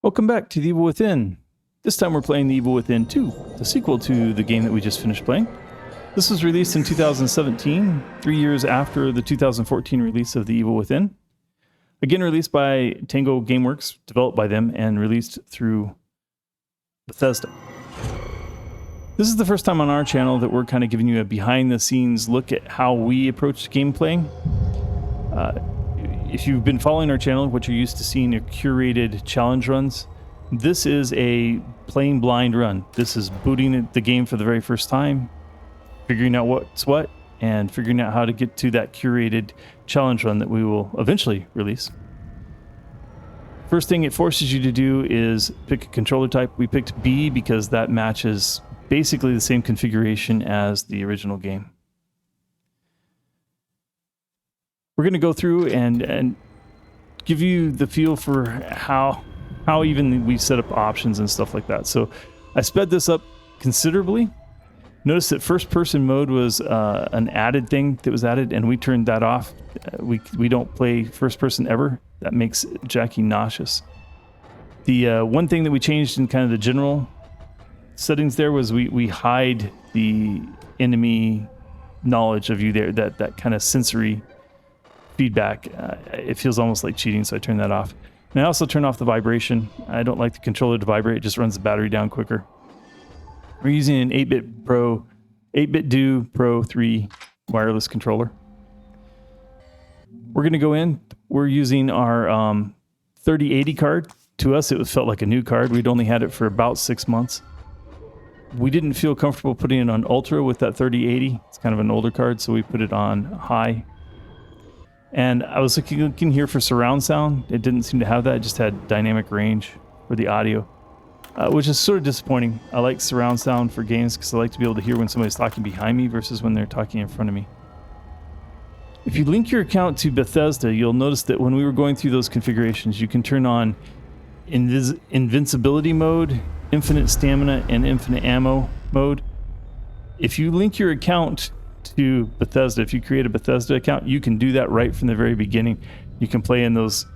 Welcome back to The Evil Within. This time we're playing The Evil Within 2, the sequel to the game that we just finished playing. This was released in 2017, 3 years after the 2014 release of The Evil Within. Again, released by Tango Gameworks, developed by them, and released through Bethesda. This is the first time on our channel that we're kind of giving you a behind-the-scenes look at how we approach game playing. If you've been following our channel, what you're used to seeing are curated challenge runs. This is a plain blind run. This is booting the game for the very first time, figuring out what's what, and figuring out how to get to that curated challenge run that we will eventually release. First thing it forces you to do is pick a controller type. We picked B because that matches basically the same configuration as the original game. We're going to go through and give you the feel for how even we set up options and stuff like that. So I sped this up considerably. Notice that first person mode was an added thing that was added, and we turned that off. We don't play first person ever. That makes Jackie nauseous. The one thing that we changed in kind of the general settings there was we hide the enemy knowledge of you there, that kind of sensory feedback. It feels almost like cheating, so I turned that off. And I also turn off the vibration. I don't like the controller to vibrate. It just runs the battery down quicker. We're using an 8-bit Do Pro 3 wireless controller. We're going to go in. We're using our 3080 card. To us, it felt like a new card. We'd only had it for about 6 months. We didn't feel comfortable putting it on Ultra with that 3080. It's kind of an older card, so we put it on High. And I was looking here for surround sound. It didn't seem to have that. It just had dynamic range for the audio, which is sort of disappointing. I like surround sound for games because I like to be able to hear when somebody's talking behind me versus when they're talking in front of me. If you link your account to Bethesda, you'll notice that when we were going through those configurations, you can turn on invincibility mode, infinite stamina, and infinite ammo mode. If you link your account to Bethesda, if you create a Bethesda account, you can do that right from the very beginning. You can play in those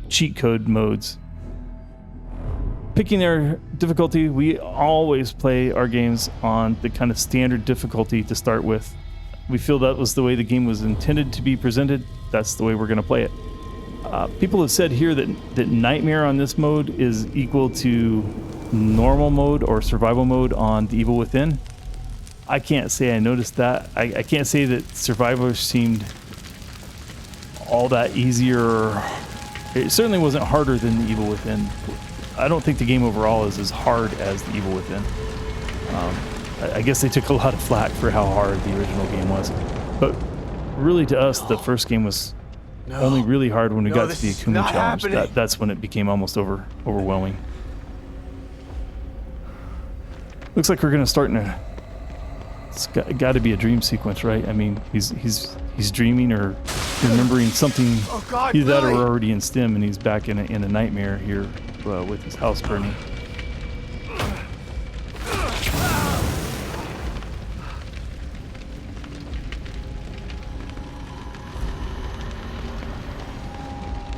cheat code modes. Picking our difficulty, we always play our games on the kind of standard difficulty to start with. We feel that was the way the game was intended to be presented. That's the way we're going to play it. People have said here that Nightmare on this mode is equal to normal mode or survival mode on The Evil Within. I can't say I noticed that. I can't say that Survivor seemed all that easier. It certainly wasn't harder than The Evil Within. I don't think the game overall is as hard as The Evil Within. I guess they took a lot of flack for how hard the original game was. But really to us, the first game was only really hard when we got to the Akuma challenge. That's when it became almost overwhelming. Looks like we're going to start in a... It's got to be a dream sequence, right? I mean, he's dreaming or remembering something. Oh God, either that or Lily! we're already in Stim and he's back in a nightmare here with his house burning.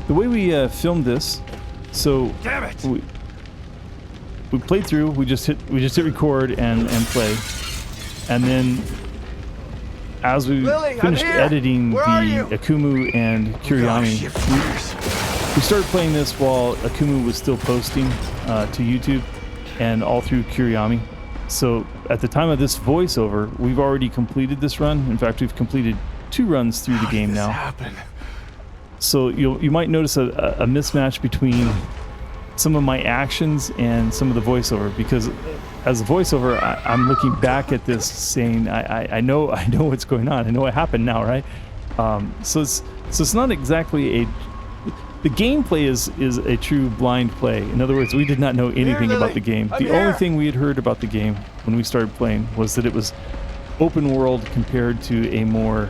The way we filmed this, so Damn it! we played through. We just hit record and play. And then, as we Lily, finished editing the Akumu and Kiriyami, we started playing this while Akumu was still posting to YouTube and all through Kiriyami. So at the time of this voiceover, we've already completed this run. In fact, we've completed 2 runs through the game now. Happen? So you might notice a mismatch between some of my actions and some of the voiceover, because as a voiceover, I'm looking back at this saying, I know what's going on. I know what happened now, right? So it's not exactly the gameplay is a true blind play. In other words, we did not know anything about the game. The only thing we had heard about the game when we started playing was that it was open world compared to a more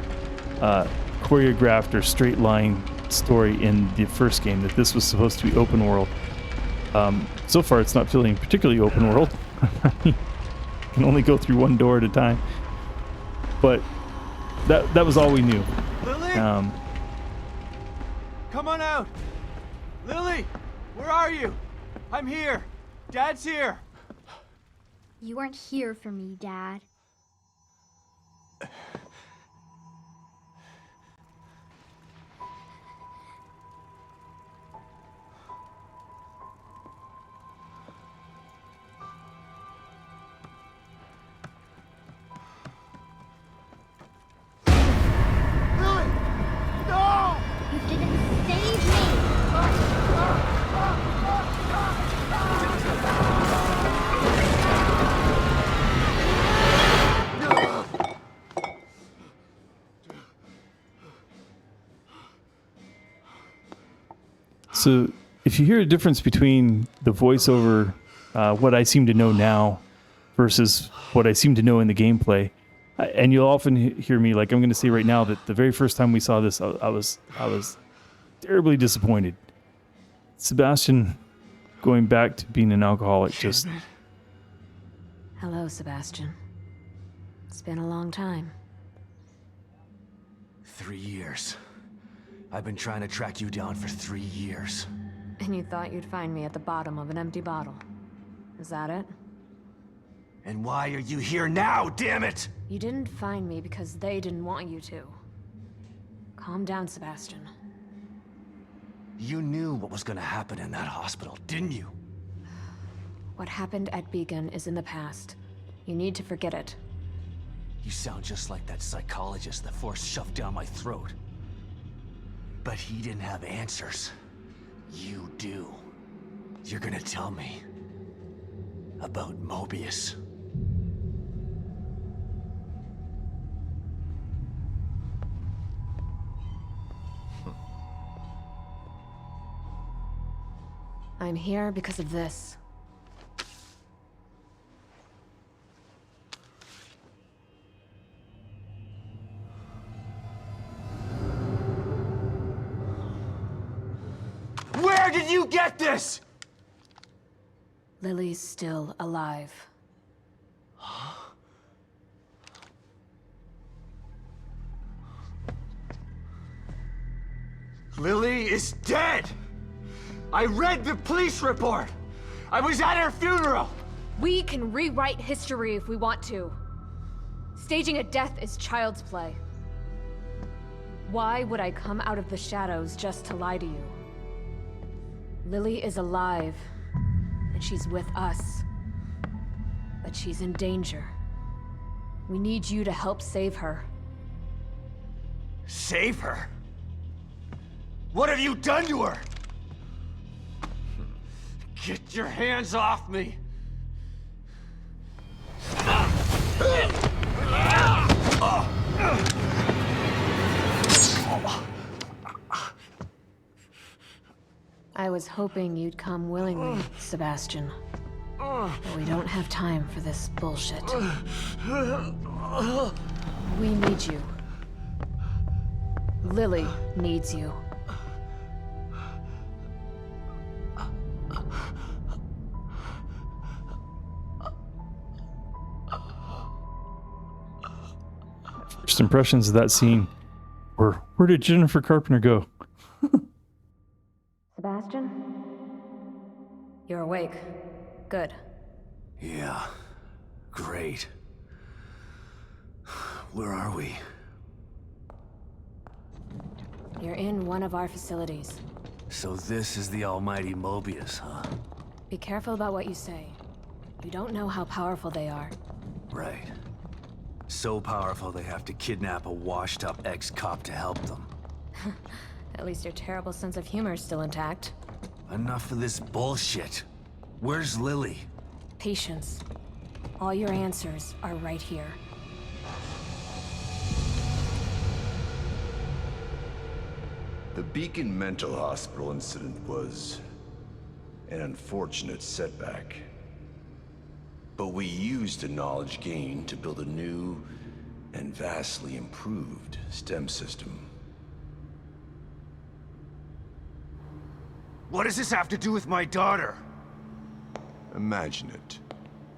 choreographed or straight line story in the first game, that this was supposed to be open world. So far, it's not feeling particularly open world. You can only go through one door at a time. But that was all we knew. Lily? Come on out! Lily! Where are you? I'm here! Dad's here! You weren't here for me, Dad. Lily! No! You didn't save me! So if you hear a difference between the voiceover, what I seem to know now versus what I seem to know in the gameplay, and you'll often hear me, like I'm going to say right now, that the very first time we saw this, I was terribly disappointed. Sebastian going back to being an alcoholic just... Hello, Sebastian. It's been a long time. 3 years. I've been trying to track you down for 3 years. And you thought you'd find me at the bottom of an empty bottle. Is that it? And why are you here now, damn it? You didn't find me because they didn't want you to. Calm down, Sebastian. You knew what was gonna happen in that hospital, didn't you? What happened at Beacon is in the past. You need to forget it. You sound just like that psychologist the Force shoved down my throat. But he didn't have answers. You do. You're gonna tell me about Mobius. I'm here because of this. Where did you get this? Lily's still alive. Lily is dead! I read the police report! I was at her funeral! We can rewrite history if we want to. Staging a death is child's play. Why would I come out of the shadows just to lie to you? Lily is alive, and she's with us. But she's in danger. We need you to help save her. Save her? What have you done to her? Get your hands off me! I was hoping you'd come willingly, Sebastian. But we don't have time for this bullshit. We need you. Lily needs you. First impressions of that scene were, where did Jennifer Carpenter go? Sebastian? You're awake. Good. Yeah, great. Where are we? You're in one of our facilities. So this is the almighty Mobius, huh? Be careful about what you say. You don't know how powerful they are. Right. So powerful they have to kidnap a washed-up ex-cop to help them. At least your terrible sense of humor is still intact. Enough of this bullshit. Where's Lily? Patience. All your answers are right here. The Beacon Mental Hospital incident was an unfortunate setback. But we used the knowledge gained to build a new and vastly improved STEM system. What does this have to do with my daughter? Imagine it.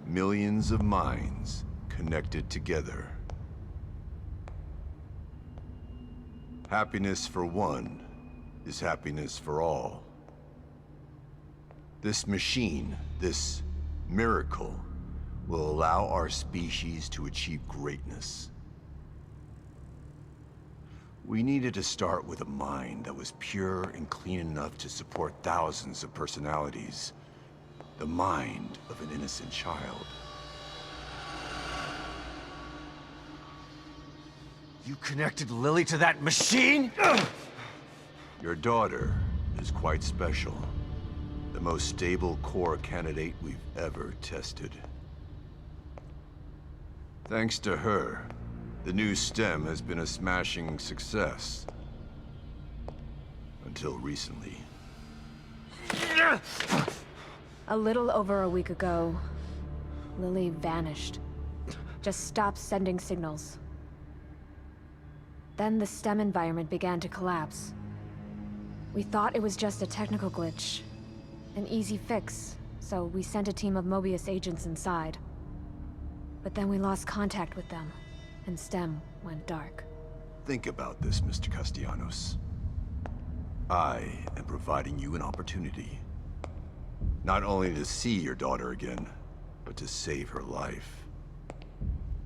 Millions of minds connected together. Happiness for one is happiness for all. This machine, this miracle, will allow our species to achieve greatness. We needed to start with a mind that was pure and clean enough to support thousands of personalities. The mind of an innocent child. You connected Lily to that machine? Your daughter is quite special. The most stable core candidate we've ever tested. Thanks to her, the new stem has been a smashing success. Until recently. A little over a week ago, Lily vanished. Just stopped sending signals. Then the STEM environment began to collapse. We thought it was just a technical glitch. An easy fix, so we sent a team of Mobius agents inside. But then we lost contact with them, and STEM went dark. Think about this, Mr. Castellanos. I am providing you an opportunity. Not only to see your daughter again, but to save her life.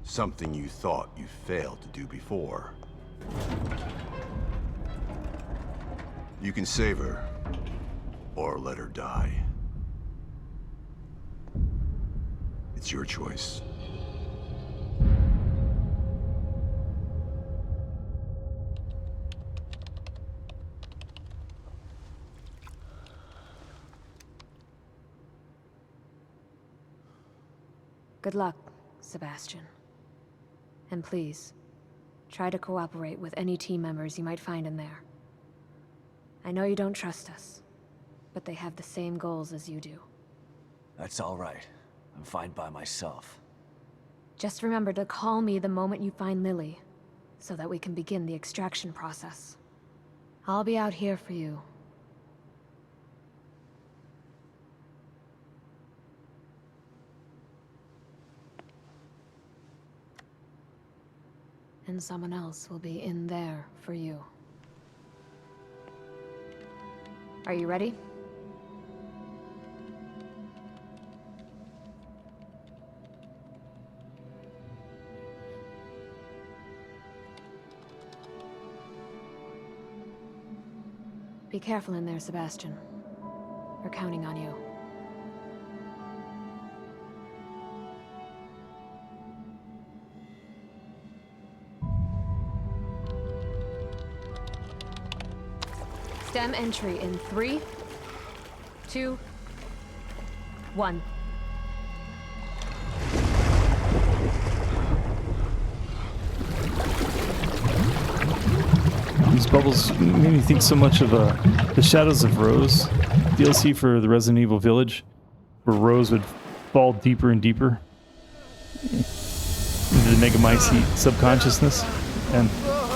Something you thought you failed to do before. You can save her, or let her die. It's your choice. Good luck, Sebastian. And please, try to cooperate with any team members you might find in there. I know you don't trust us, but they have the same goals as you do. That's all right. I'm fine by myself. Just remember to call me the moment you find Lily, so that we can begin the extraction process. I'll be out here for you. And someone else will be in there for you. Are you ready? Be careful in there, Sebastian. We're counting on you. STEM entry in 3, 2, 1. These bubbles made me think so much of the Shadows of Rose DLC for the Resident Evil Village, where Rose would fall deeper and deeper into the Megamycete subconsciousness, and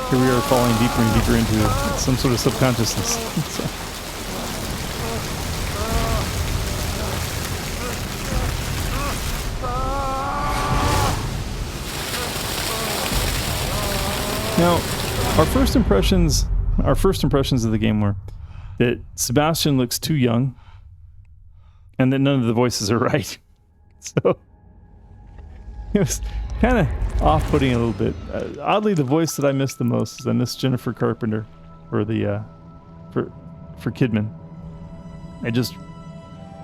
here we are falling deeper and deeper into some sort of subconsciousness. So. Now, our first impressions of the game were that Sebastian looks too young, and that none of the voices are right. So it was kind of off-putting a little bit. Oddly, the voice that I missed the most is I missed Jennifer Carpenter for the for Kidman. I just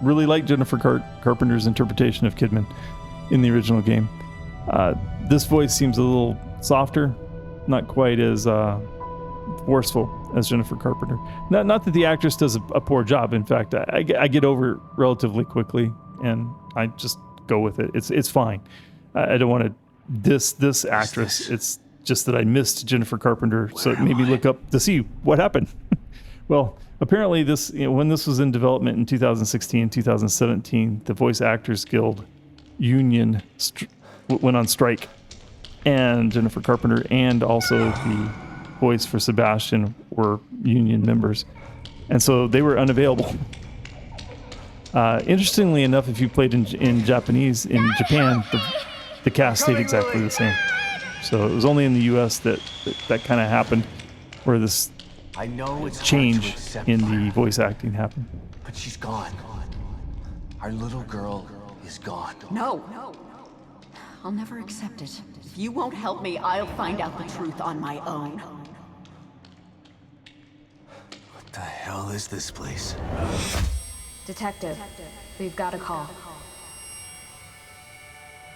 really like Jennifer Carpenter's interpretation of Kidman in the original game. This voice seems a little softer, not quite as forceful as Jennifer Carpenter. Not that the actress does a poor job. In fact, I get over it relatively quickly, and I just go with it. It's fine. I don't want to diss this actress. It's just that I missed Jennifer Carpenter, so it made me look up to see what happened. Well, apparently this, when this was in development in 2016, 2017, the Voice Actors Guild union went on strike, and Jennifer Carpenter and also the voice for Sebastian were union members, and so they were unavailable. Interestingly enough, if you played in Japanese in Japan, the cast stayed exactly the same. So it was only in the U.S. that kind of happened, where this I know it's change in the voice acting happened. but she's gone. Our little girl is gone. No. I'll never accept it. If you won't help me, I'll find out the truth on my own. What the hell is this place? Detective, we've got a call.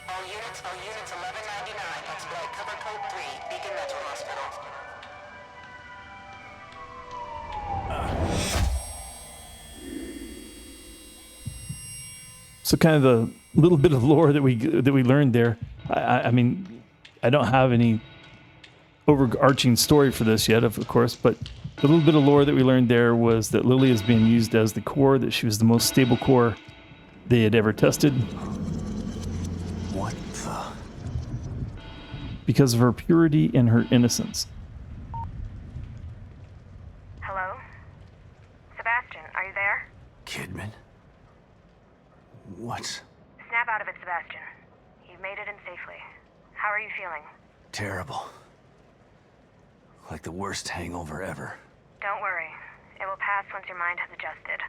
All units 1199. Exploit cover code 3, Beacon Mental Hospital. So kind of the little bit of lore that we learned there. I mean, I don't have any overarching story for this yet, of course, but the little bit of lore that we learned there was that Lily is being used as the core, that she was the most stable core they had ever tested. What the? Because of her purity and her innocence. Hello? Sebastian, are you there? Kidman? What? Snap out of it, Sebastian. You've made it in safely. How are you feeling? Terrible. Like the worst hangover ever. Don't worry. It will pass once your mind has adjusted.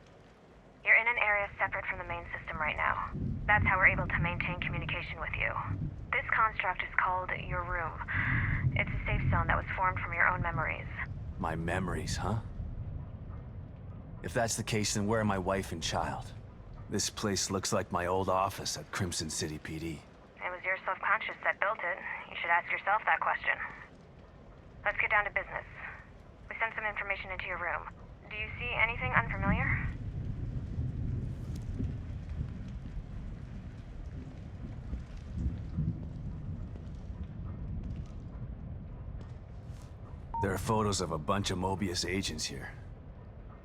You're in an area separate from the main system right now. That's how we're able to maintain communication with you. This construct is called your room. It's a safe zone that was formed from your own memories. My memories, huh? If that's the case, then where are my wife and child? This place looks like my old office at Crimson City PD. It was your subconscious that built it. You should ask yourself that question. Let's get down to business. We sent some information into your room. Do you see anything unfamiliar? There are photos of a bunch of Mobius agents here.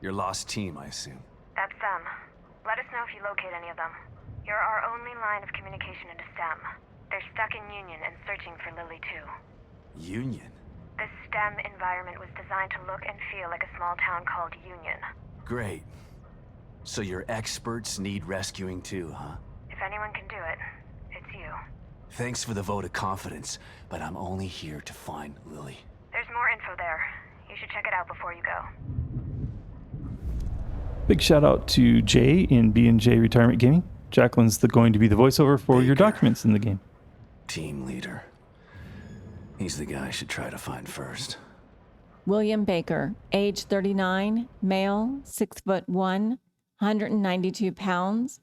Your lost team, I assume. That's them. Let us know if you locate any of them. You're our only line of communication into STEM. They're stuck in Union and searching for Lily too. Union? This STEM environment was designed to look and feel like a small town called Union. Great. So your experts need rescuing too, huh? If anyone can do it, it's you. Thanks for the vote of confidence, but I'm only here to find Lily. There's more info there. You should check it out before you go. Big shout out to Jay in B&J Retirement Gaming. Jacqueline's going to be the voiceover for your documents in the game. Team leader. He's the guy I should try to find first. William Baker, age 39, male, 6'1", 192 pounds.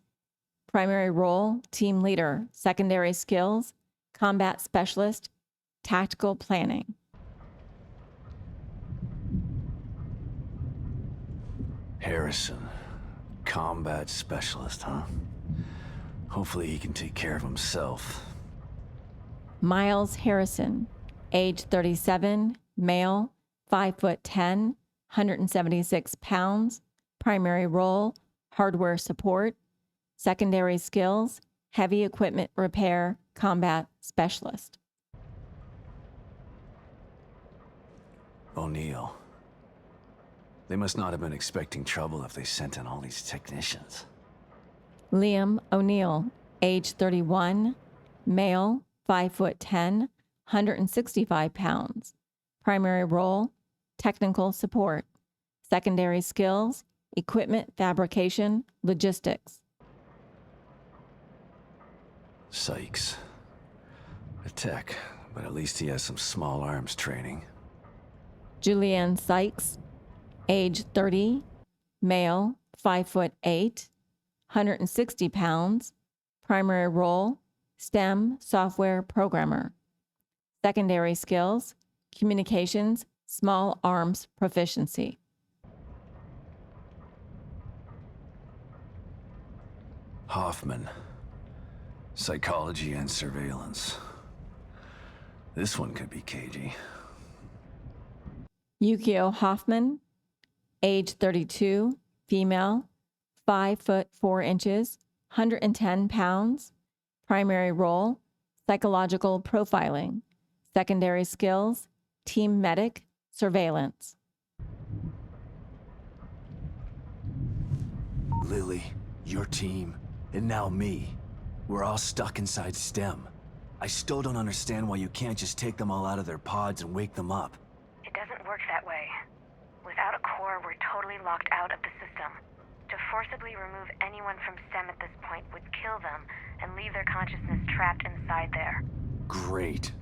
Primary role, team leader. Secondary skills, combat specialist, tactical planning. Harrison. Combat specialist, huh? Hopefully he can take care of himself. Miles Harrison, age 37, male, 5'10", 176 pounds. Primary role, hardware support. Secondary skills, heavy equipment repair, combat specialist. O'Neill. They must not have been expecting trouble if they sent in all these technicians. Liam O'Neill, age 31, male, 5'10", 165 pounds. Primary role, technical support. Secondary skills, equipment fabrication, logistics. Sykes. A tech, but at least he has some small arms training. Julianne Sykes, age 30, male, 5'8", 160 pounds. Primary role, STEM software programmer. Secondary skills, communications, small arms proficiency. Hoffman. Psychology and surveillance. This one could be cagey. Yukio Hoffman, age 32, female, 5'4", 110 pounds. Primary role, psychological profiling. Secondary skills, team medic, surveillance. Lily, your team, and now me. We're all stuck inside STEM. I still don't understand why you can't just take them all out of their pods and wake them up. It doesn't work that way. Without a core, we're totally locked out of the system. To forcibly remove anyone from STEM at this kill them and leave their consciousness trapped inside there. Great.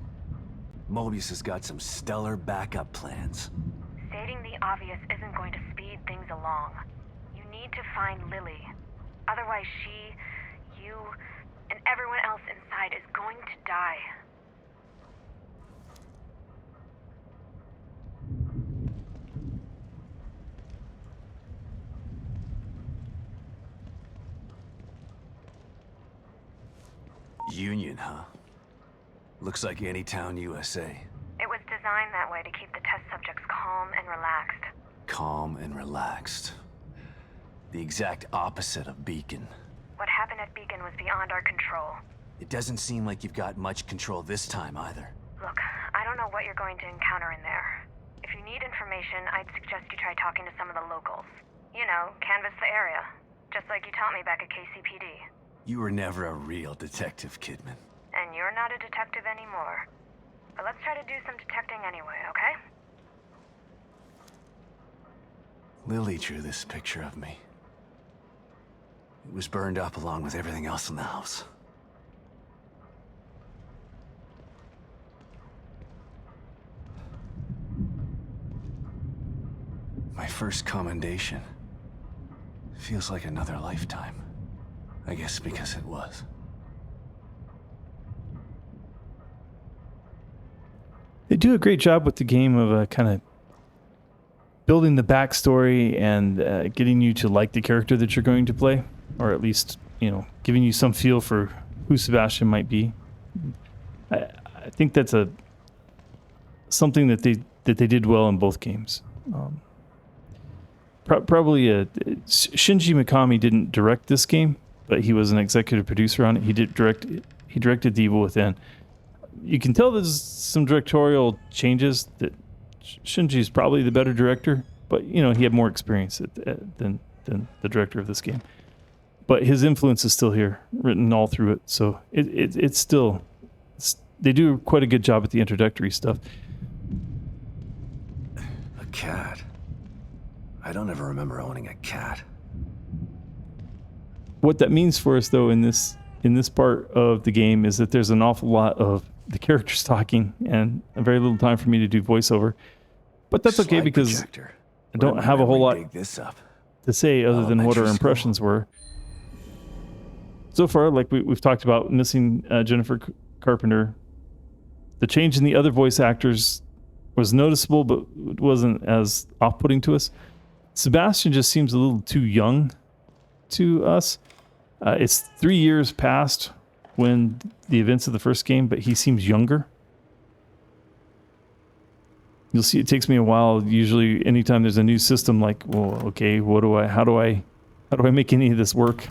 Mobius has got some stellar backup plans. Stating the obvious isn't going to speed things along. You need to find Lily. Otherwise she, you, and everyone else inside is going to die. Union, huh? Looks like Anytown, USA. It was designed that way to keep the test subjects calm and relaxed. Calm and relaxed. The exact opposite of Beacon. What happened at Beacon was beyond our control. It doesn't seem like you've got much control this time either. Look, I don't know what you're going to encounter in there. If you need information, I'd suggest you try talking to some of the locals. You know, canvass the area. Just like you taught me back at KCPD. You were never a real detective, Kidman. And you're not a detective anymore. But let's try to do some detecting anyway, okay? Lily drew this picture of me. It was burned up along with everything else in the house. My first commendation. Feels like another lifetime. I guess because it was. They do a great job with the game of kind of building the backstory and getting you to like the character that you're going to play, or at least, you know, giving you some feel for who Sebastian might be. I think that's something that they did well in both games. Probably Shinji Mikami didn't direct this game, but he was an executive producer on it. He directed The Evil Within. You can tell there's some directorial changes. That Shinji's probably the better director, but you know he had more experience than the director of this game. But his influence is still here, written all through it. So it's still they do quite a good job at the introductory stuff. A cat. I don't ever remember owning a cat. What that means for us, though, in this part of the game is that there's an awful lot of the characters talking and very little time for me to do voiceover. But that's okay because Projector. I don't have a whole lot This up. to say other than what our Elementary impressions school. were. So far, like we've talked about, missing Jennifer Carpenter. The change in the other voice actors was noticeable, but it wasn't as off-putting to us. Sebastian just seems a little too young to us. It's 3 years past when the events of the first game, but he seems younger. You'll see it takes me a while. Usually anytime there's a new system, like, well, okay, how do I make any of this work?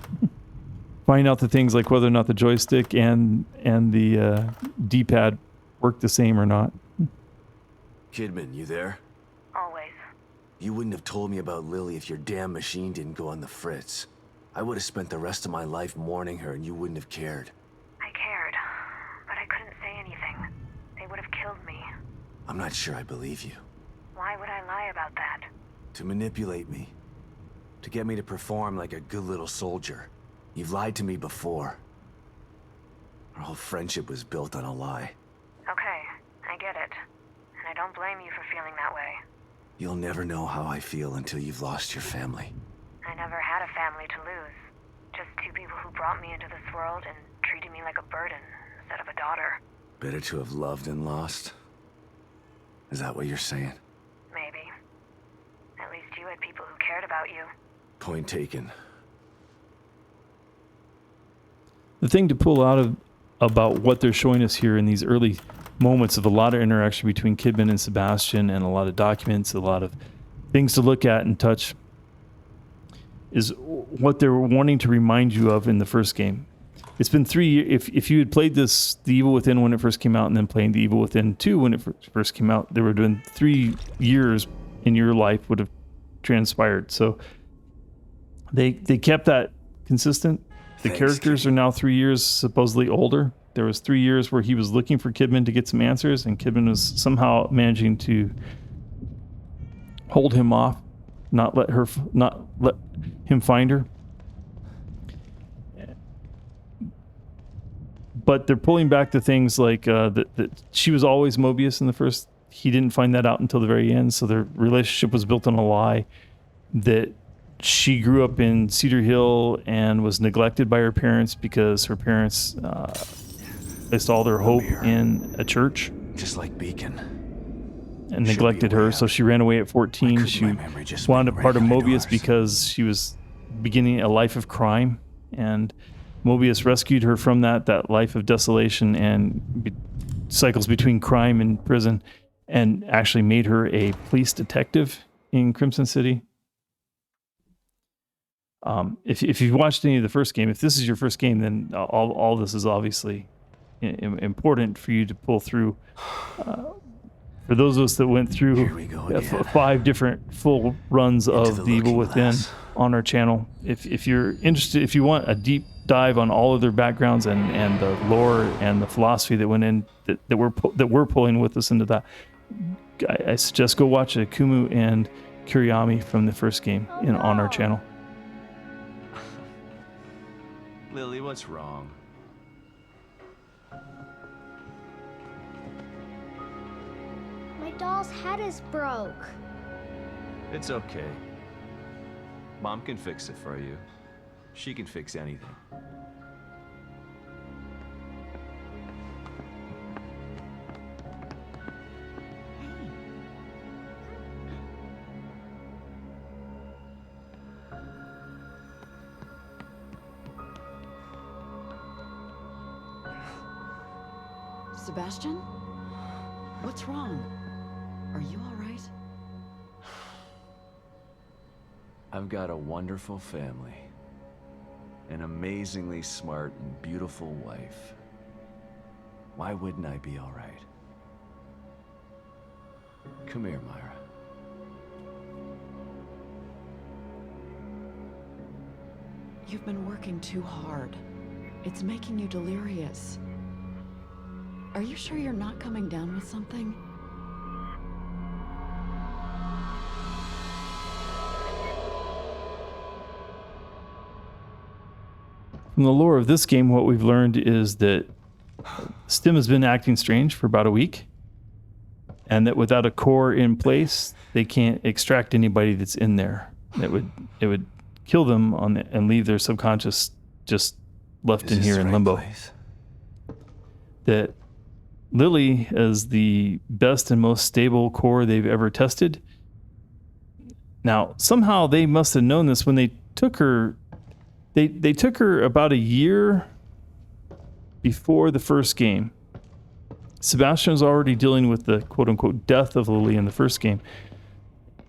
Find out the things like whether or not the joystick and the D-pad work the same or not. Kidman, you there? Always. You wouldn't have told me about Lily if your damn machine didn't go on the fritz. I would have spent the rest of my life mourning her and you wouldn't have cared. I cared, but I couldn't say anything. They would have killed me. I'm not sure I believe you. Why would I lie about that? To manipulate me. To get me to perform like a good little soldier. You've lied to me before. Our whole friendship was built on a lie. Okay, I get it. And I don't blame you for feeling that way. You'll never know how I feel until you've lost your family. I never had a family to lose. Just two people who brought me into this world and treated me like a burden instead of a daughter. Better to have loved and lost? Is that what you're saying? Maybe. At least you had people who cared about you. Point taken. The thing to pull out of about what they're showing us here in these early moments of a lot of interaction between Kidman and Sebastian and a lot of documents, a lot of things to look at and touch, is what they're wanting to remind you of in the first game. It's been 3 years. If you had played this, The Evil Within, when it first came out, and then playing The Evil Within 2 when it first came out, there would have been 3 years in your life would have transpired. So they kept that consistent. The Thanks, characters are now 3 years supposedly older. There was 3 years where he was looking for Kidman to get some answers, and Kidman was somehow managing to hold him off, not let him find her. but they're pulling back to things like that she was always Mobius in the first. He didn't find that out until the very end, so their relationship was built on a lie that she grew up in Cedar Hill and was neglected by her parents because her parents placed all their hope in a church. Just like Beacon. And neglected her, so she ran away at 14. She wound up part of Mobius because she was beginning a life of crime, and Mobius rescued her from that life of desolation and cycles between crime and prison, and actually made her a police detective in Crimson City. If you've watched any of the first game, if this is your first game, then all this is obviously important for you to pull through. For those of us that went through 5 different full runs of The Evil Within on our channel, if you're interested, if you want a deep dive on all of their backgrounds and the lore and the philosophy that went in, that we're pulling with us into that, I suggest go watch Akumu and Kuriyami from the first game on our channel. Lily, what's wrong? My doll's head is broke. It's okay. Mom can fix it for you. She can fix anything. Sebastian? What's wrong? Are you all right? I've got a wonderful family. An amazingly smart and beautiful wife. Why wouldn't I be all right? Come here, Myra. You've been working too hard. It's making you delirious. Are you sure you're not coming down with something? From the lore of this game, what we've learned is that Stim has been acting strange for about a week, and that without a core in place, they can't extract anybody that's in there. It would kill them and leave their subconscious just left in here in limbo. That Lily is the best and most stable core they've ever tested. Now, somehow they must have known this when they took her. They took her about a year before the first game. Sebastian was already dealing with the quote-unquote death of Lily in the first game.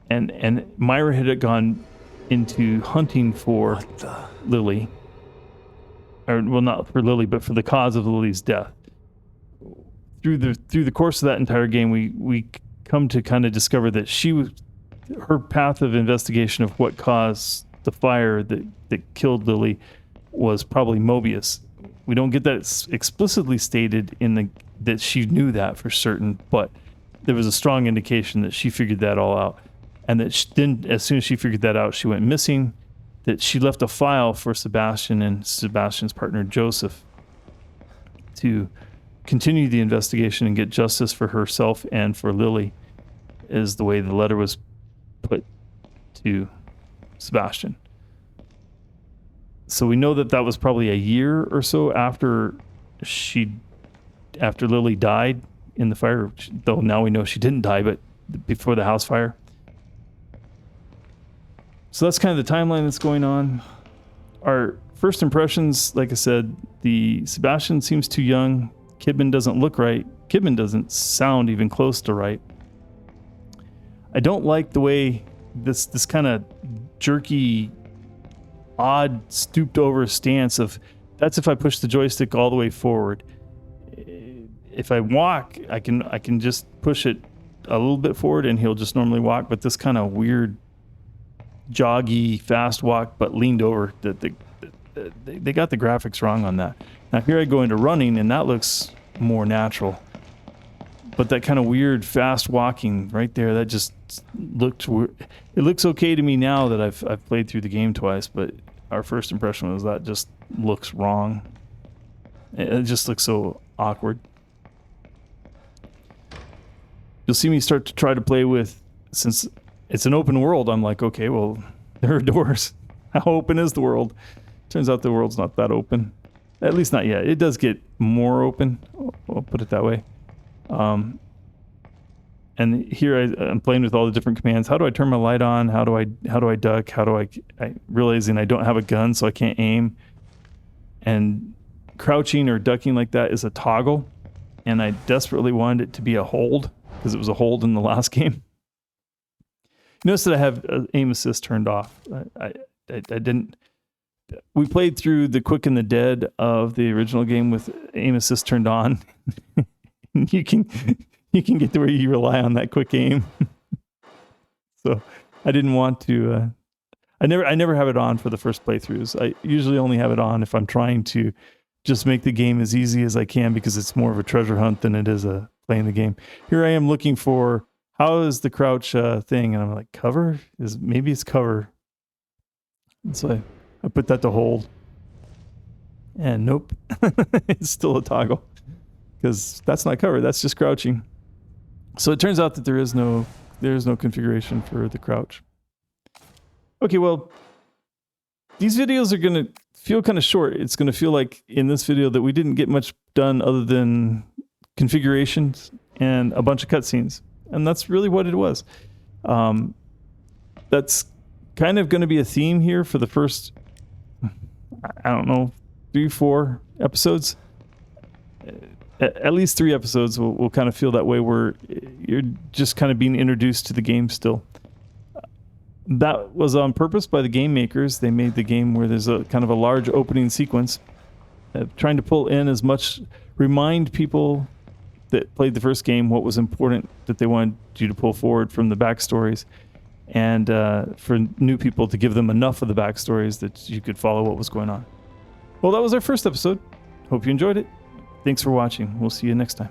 And Myra had gone into hunting for Lily. Or, well, not for Lily, but for the cause of Lily's death. Through the course of that entire game, we come to kind of discover that her path of investigation of what caused the fire that killed Lily was probably Mobius. We don't get that explicitly stated that she knew that for certain, but there was a strong indication that she figured that all out, and that then as soon as she figured that out, she went missing. That she left a file for Sebastian and Sebastian's partner Joseph to continue the investigation and get justice for herself and for Lily, is the way the letter was put to Sebastian. So we know that was probably a year or so after Lily died in the fire, though now we know she didn't die, but before the house fire. So that's kind of the timeline that's going on. Our first impressions, like I said, the Sebastian seems too young. Kidman doesn't look right. Kidman doesn't sound even close to right. I don't like the way this kind of jerky, odd, stooped over stance of, that's if I push the joystick all the way forward. If I walk, I can just push it a little bit forward and he'll just normally walk, but this kind of weird, joggy, fast walk, but leaned over, they got the graphics wrong on that. Now here I go into running and that looks more natural. But that kind of weird fast walking right there, that just looked weird. It looks okay to me now that I've played through the game twice, but our first impression was that just looks wrong. It just looks so awkward. You'll see me start to try to play with, since it's an open world, I'm like, okay, well, there are doors. How open is the world? Turns out the world's not that open. At least not yet. It does get more open. I'll put it that way. And here I'm playing with all the different commands. How do I turn my light on? How do I duck? How do I realizing I don't have a gun, so I can't aim. And crouching or ducking like that is a toggle. And I desperately wanted it to be a hold, because it was a hold in the last game. Notice that I have aim assist turned off. I didn't. We played through the quick and the dead of the original game with aim assist turned on. you can get to where you rely on that quick aim. So I didn't want to. I never have it on for the first playthroughs. I usually only have it on if I'm trying to just make the game as easy as I can, because it's more of a treasure hunt than it is a playing the game. Here I am looking for, how is the crouch thing, and I'm like, cover? Maybe it's cover. And so I put that to hold, and nope, it's still a toggle, because that's not cover, that's just crouching. So it turns out that there is no configuration for the crouch. Okay, well, these videos are going to feel kind of short. It's going to feel like in this video that we didn't get much done other than configurations and a bunch of cutscenes. And that's really what it was. That's kind of going to be a theme here for the first, I don't know, 3-4 episodes. At least 3 episodes will kind of feel that way, where you're just kind of being introduced to the game still. That was on purpose by the game makers. They made the game where there's a kind of a large opening sequence, trying to pull in as much, remind people that played the first game what was important that they wanted you to pull forward from the backstories, and for new people to give them enough of the backstories that you could follow what was going on. Well, that was our first episode. Hope you enjoyed it. Thanks for watching. We'll see you next time.